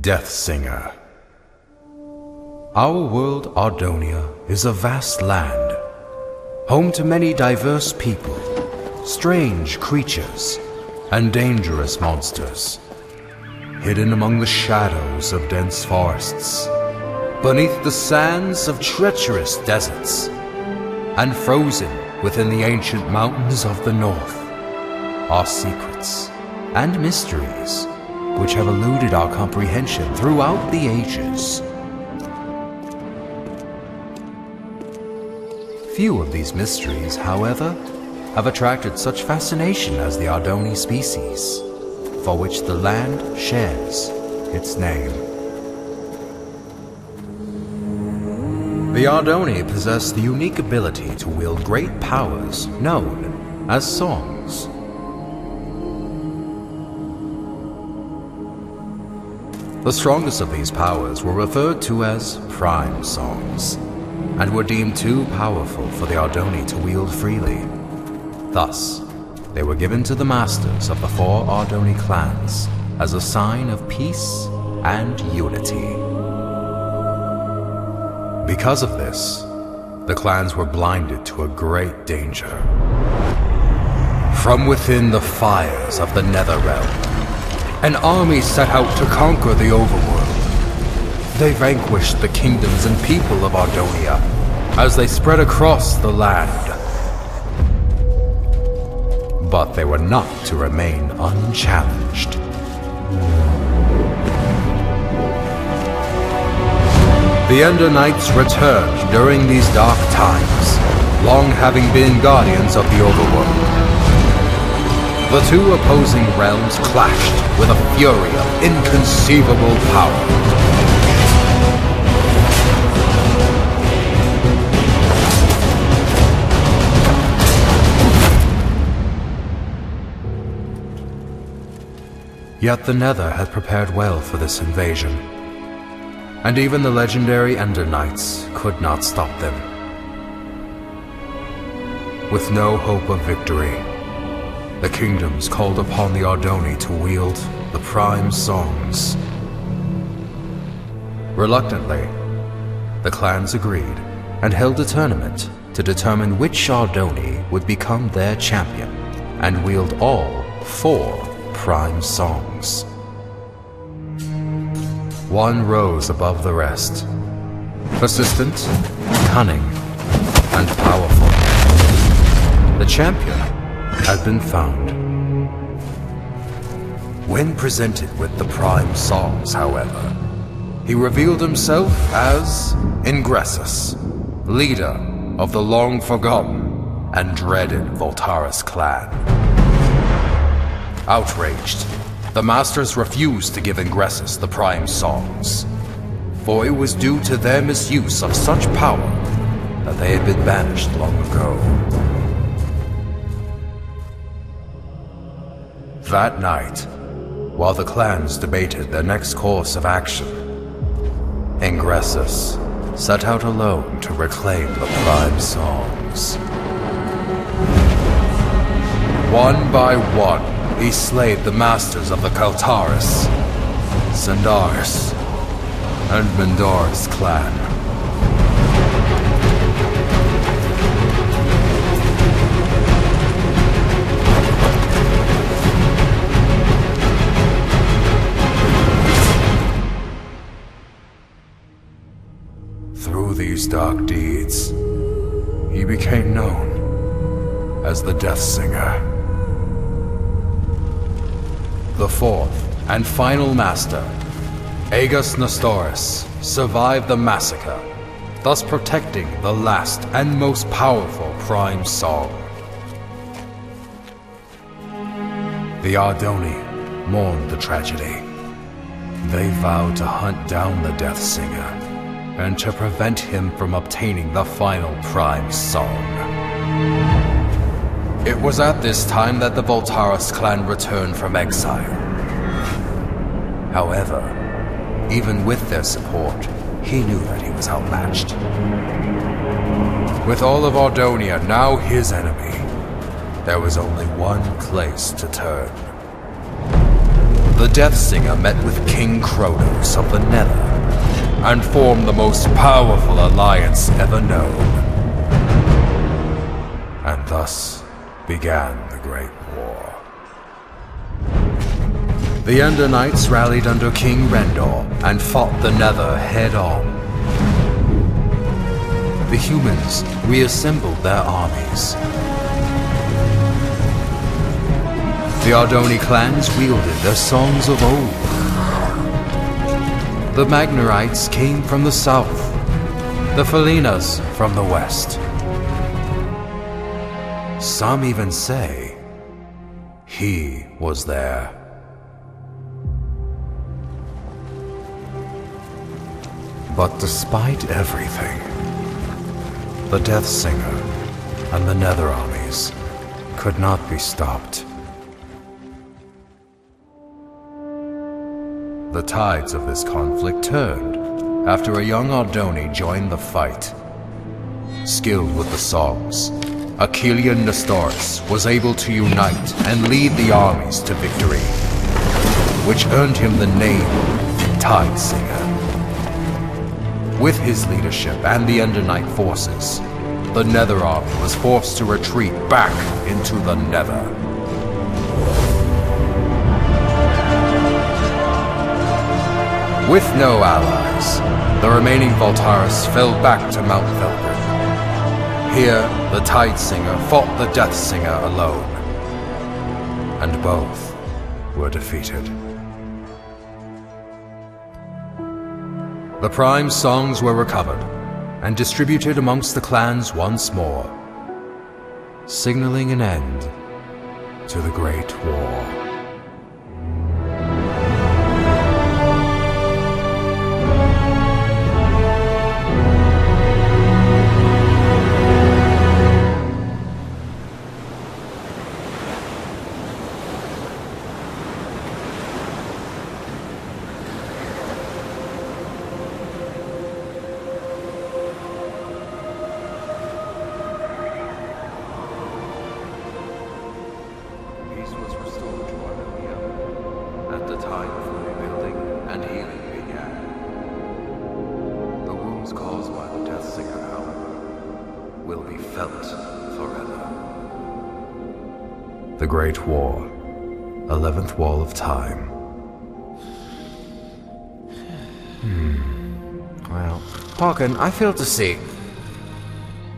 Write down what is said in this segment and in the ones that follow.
Death Singer. Our world, Ardonia, is a vast land, home to many diverse people, strange creatures, and dangerous monsters, hidden among the shadows of dense forests, beneath the sands of treacherous deserts, and frozen within the ancient mountains of the north, are secrets and mysteries which have eluded our comprehension throughout the ages. Few of these mysteries, however, have attracted such fascination as the Ardoni species, for which the land shares its name. The Ardoni possess the unique ability to wield great powers known as songs. The strongest of these powers were referred to as prime songs, and were deemed too powerful for the Ardoni to wield freely. Thus, they were given to the masters of the 4 Ardoni clans as a sign of peace and unity. Because of this, the clans were blinded to a great danger. From within the fires of the Netherrealm, an army set out to conquer the overworld. They vanquished the kingdoms and people of Ardonia as they spread across the land. But they were not to remain unchallenged. The Ender Knights returned during these dark times, long having been guardians of the overworld. The 2 opposing realms clashed with a fury of inconceivable power. Yet the Nether had prepared well for this invasion, and even the legendary Ender Knights could not stop them. With no hope of victory, the kingdoms called upon the Ardoni to wield the prime songs. Reluctantly, the clans agreed and held a tournament to determine which Ardoni would become their champion and wield all 4 prime songs. One rose above the rest, persistent, cunning, and powerful. The champion had been found. When presented with the prime songs, however, he revealed himself as Ingressus, leader of the long-forgotten and dreaded Voltaris clan. Outraged, the Masters refused to give Ingressus the prime songs, for it was due to their misuse of such power that they had been banished long ago. That night, while the clans debated their next course of action, Ingressus set out alone to reclaim the prime songs. One by one, he slayed the masters of the Kaltaris, Sandaris, and Mendora's clan. Through these dark deeds, he became known as the Death Singer. The 4th and final master, Aegis Nestoris, survived the massacre, thus protecting the last and most powerful prime song. The Ardoni mourned the tragedy. They vowed to hunt down the Death Singer and to prevent him from obtaining the final prime song. It was at this time that the Voltaris clan returned from exile. However, even with their support, he knew that he was outmatched. With all of Ardonia now his enemy, there was only one place to turn. the Death Singer met with King Kronos of the Nether and formed the most powerful alliance ever known. And thus began the Great War. The Ender Knights rallied under King Rendor and fought the Nether head-on. The humans reassembled their armies. The Ardoni clans wielded their songs of old. The Magnarites came from the south, the Felinas from the west. Some even say he was there. But despite everything, the Death Singer and the Nether armies could not be stopped. The tides of this conflict turned after a young Ardoni joined the fight. Skilled with the songs, Achillean Nestoris was able to unite and lead the armies to victory, which earned him the name Tide Singer. With his leadership and the Ender Knight forces, the Nether army was forced to retreat back into the Nether. With no allies, the remaining Voltaris fell back to Mount Velgrin. Here, the Tide Singer fought the Death Singer alone, and both were defeated. The Prime songs were recovered and distributed amongst the clans once more, signaling an end to the Great War. The Great War, 11th Wall of Time. Well, Harkon, I fail to see.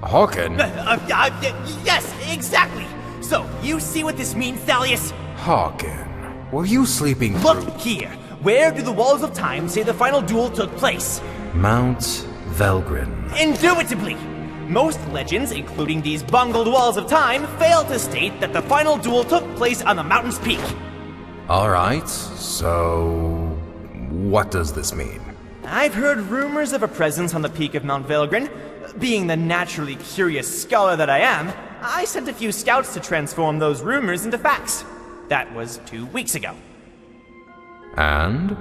Harkon? Yes, exactly! So, you see what this means, Thalius? Harkon, were you sleeping through? Look here! Where do the Walls of Time say the final duel took place? Mount Velgrin. Indubitably! Most legends, including these bungled Walls of Time, fail to state that the final duel took place on the mountain's peak. Alright, so what does this mean? I've heard rumors of a presence on the peak of Mount Velgrin. Being the naturally curious scholar that I am, I sent a few scouts to transform those rumors into facts. That was 2 weeks ago. And?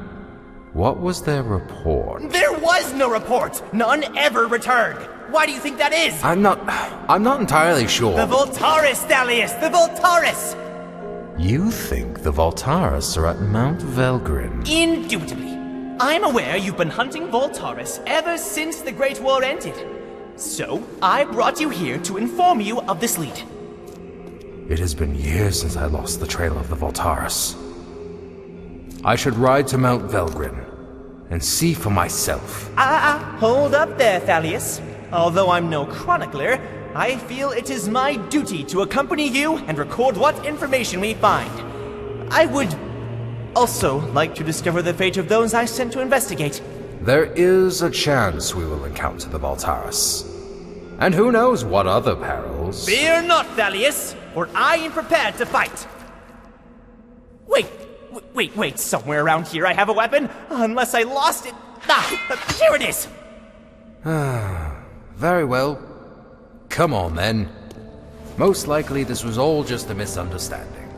What was their report? There was no report! None ever returned! Why do you think that is? I'm not entirely sure. The Voltaris, Thalius! The Voltaris! You think the Voltaris are at Mount Velgrin? Indubitably. I'm aware you've been hunting Voltaris ever since the Great War ended. So, I brought you here to inform you of this lead. It has been years since I lost the trail of the Voltaris. I should ride to Mount Velgrin and see for myself. Hold up there, Thalius. Although I'm no chronicler, I feel it is my duty to accompany you and record what information we find. I would also like to discover the fate of those I sent to investigate. There is a chance we will encounter the Voltaris. And who knows what other perils. Fear not, Thalius, for I am prepared to fight. Wait, somewhere around here I have a weapon, unless I lost it. Here it is! Very well. Come on, then. Most likely this was all just a misunderstanding.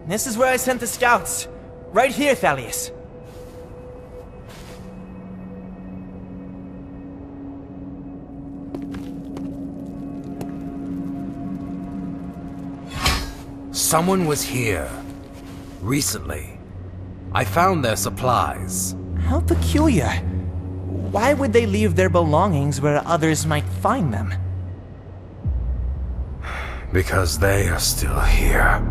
This is where I sent the scouts. Right here, Thalius. Someone was here. Recently. I found their supplies. How peculiar. Why would they leave their belongings where others might find them? Because they are still here.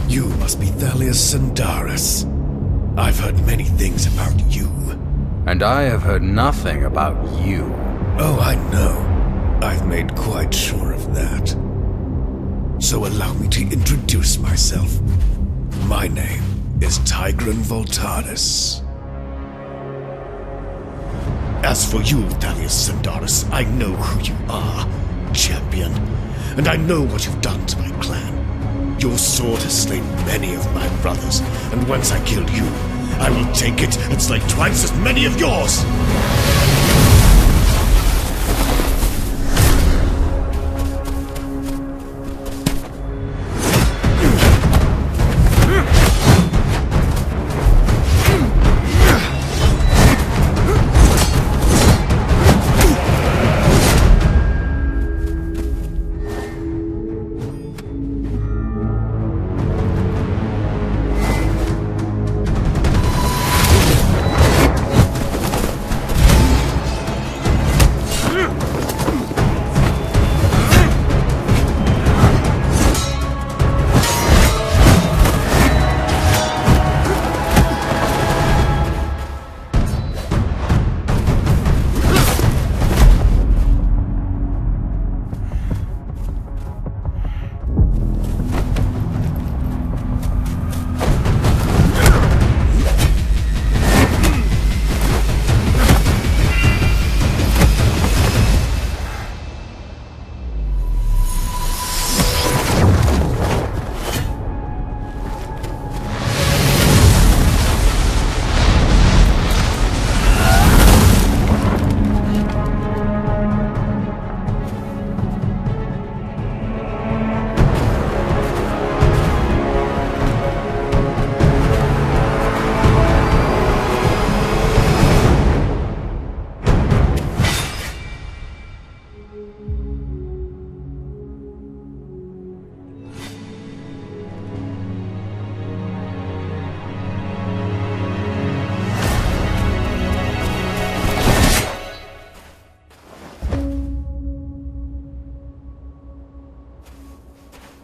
You must be Thalius Sindaris. I've heard many things about you. And I have heard nothing about you. Oh, I know. I've made quite sure of that. So allow me to introduce myself. My name is Tigran Voltaris. As for you, Thalius Sindaris, I know who you are, champion. And I know what you've done to my clan. Your sword has slain many of my brothers, and once I kill you, I will take it and slay twice as many of yours!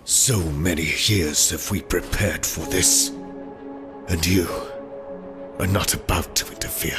So many years have we prepared for this, and you are not about to interfere.